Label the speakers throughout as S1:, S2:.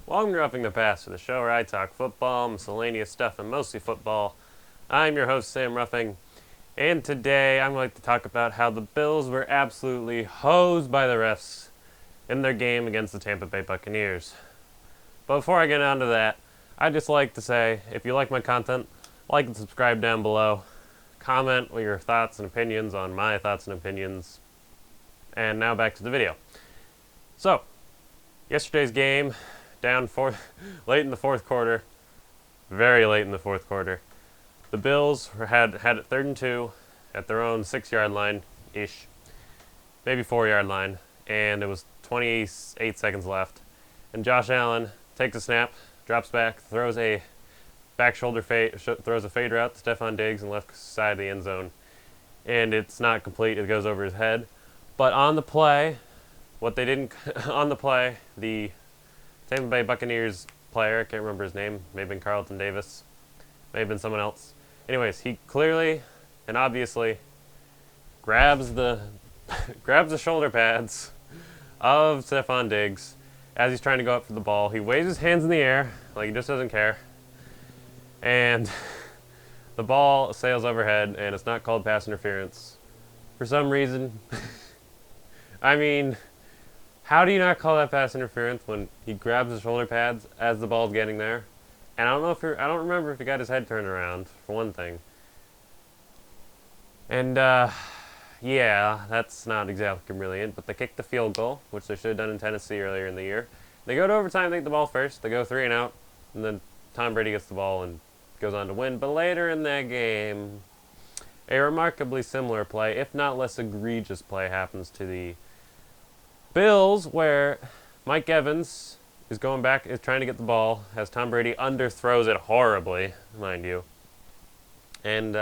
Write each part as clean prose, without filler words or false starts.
S1: Welcome to Roughing the Passer, the show where I talk football, miscellaneous stuff, and mostly football. I'm your host, Sam Ruffing, and today I'm going to talk about how the Bills were absolutely hosed by the refs in their game against the Tampa Bay Buccaneers. But before I get on to that, I'd just like to say, if you like my content, like and subscribe down below. Comment with your thoughts and opinions on my thoughts and opinions. And now back to the video. So, yesterday's game, late in the fourth quarter, very late in the fourth quarter. The Bills had it 3rd and 2 at their own 6-yard line-ish, maybe 4-yard line, and it was 28 seconds left. And Josh Allen takes a snap, drops back, throws a back shoulder fade, throws a fade route to Stephon Diggs in the left side of the end zone, and it's not complete. It goes over his head. But on the play, the Tampa Bay Buccaneers player, I can't remember his name, may have been Carlton Davis, may have been someone else. Anyways, he clearly and obviously grabs the shoulder pads of Stephon Diggs as he's trying to go up for the ball. He waves his hands in the air like he just doesn't care, and the ball sails overhead, and it's not called pass interference for some reason. I mean, how do you not call that pass interference when he grabs the shoulder pads as the ball's getting there? And I don't remember if he got his head turned around, for one thing. And yeah, that's not exactly brilliant, but they kicked the field goal, which they should have done in Tennessee earlier in the year. They go to overtime, they get the ball first, they go 3 and out, and then Tom Brady gets the ball and goes on to win. But later in that game, a remarkably similar play, if not less egregious play, happens to the Bills, where Mike Evans is trying to get the ball, as Tom Brady underthrows it horribly, mind you. And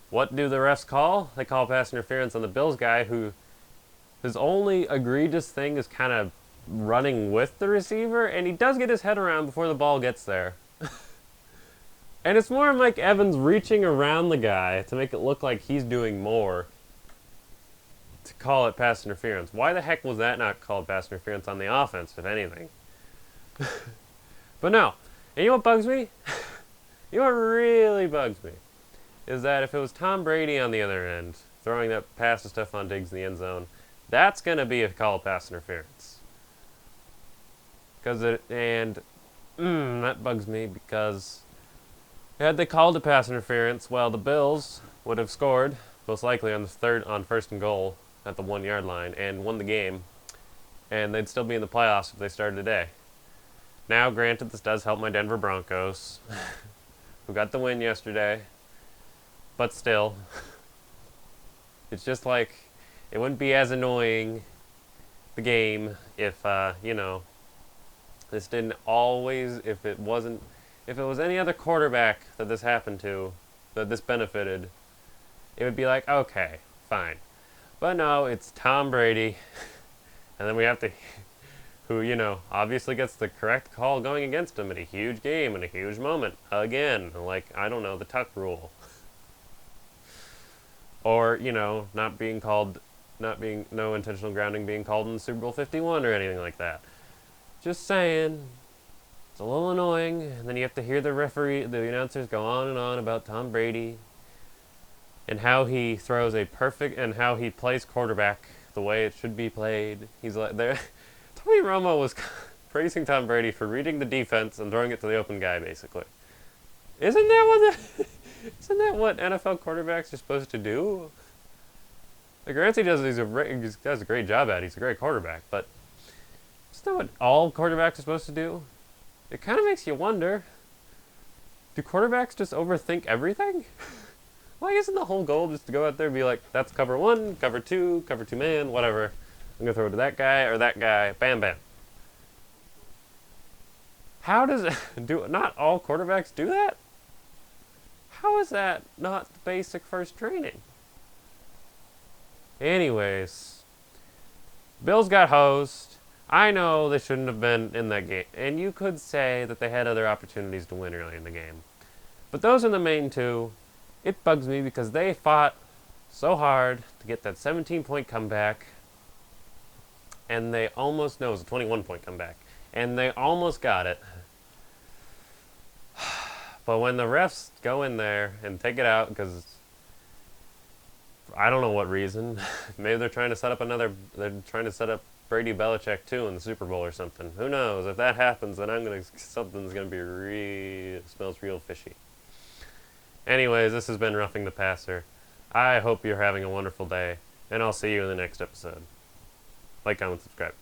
S1: what do the refs call? They call pass interference on the Bills guy, who his only egregious thing is kind of running with the receiver, and he does get his head around before the ball gets there. And it's more Mike Evans reaching around the guy to make it look like he's doing more to call it pass interference. Why the heck was that not called pass interference on the offense, if anything? But no. And you know what bugs me? You know what really bugs me? Is that if it was Tom Brady on the other end, throwing that pass to Stephon Diggs in the end zone, that's going to be a call pass interference. That bugs me because had they called it pass interference, well, the Bills would have scored, most likely on 1st and goal at the 1-yard line, and won the game, and they'd still be in the playoffs if they started today. Now, granted, this does help my Denver Broncos, who got the win yesterday, but still, it's just like, it wouldn't be as annoying, the game, if, this didn't always, if it was any other quarterback that this happened to, that this benefited, it would be like, okay, fine. But no, it's Tom Brady, and then we have to, who, obviously gets the correct call going against him in a huge game, in a huge moment, again, like, I don't know, the Tuck rule. Or, no intentional grounding being called in Super Bowl 51 or anything like that. Just saying, it's a little annoying, and then you have to hear the announcers go on and on about Tom Brady, and how he throws and how he plays quarterback the way it should be played. He's like there. Tony Romo was praising Tom Brady for reading the defense and throwing it to the open guy, basically. Isn't that what NFL quarterbacks are supposed to do? Like, granted, he does a great job at it. He's a great quarterback, but isn't that what all quarterbacks are supposed to do? It kind of makes you wonder, do quarterbacks just overthink everything? Like, isn't the whole goal just to go out there and be like, that's cover 1, cover 2 man, whatever. I'm going to throw it to that guy or that guy, bam, bam. How does not all quarterbacks do that? How is that not the basic first training? Anyways, Bills got hosed. I know they shouldn't have been in that game, and you could say that they had other opportunities to win early in the game. But those are the main two. It bugs me because they fought so hard to get that 17-point comeback, and they almost, no, it was a 21-point comeback, And they almost got it. But when the refs go in there and take it out, because I don't know what reason, maybe they're trying to set up they're trying to set up Brady Belichick too in the Super Bowl or something. Who knows? If that happens, then something's gonna be smells real fishy. Anyways, this has been Roughing the Passer. I hope you're having a wonderful day, and I'll see you in the next episode. Like, comment, subscribe.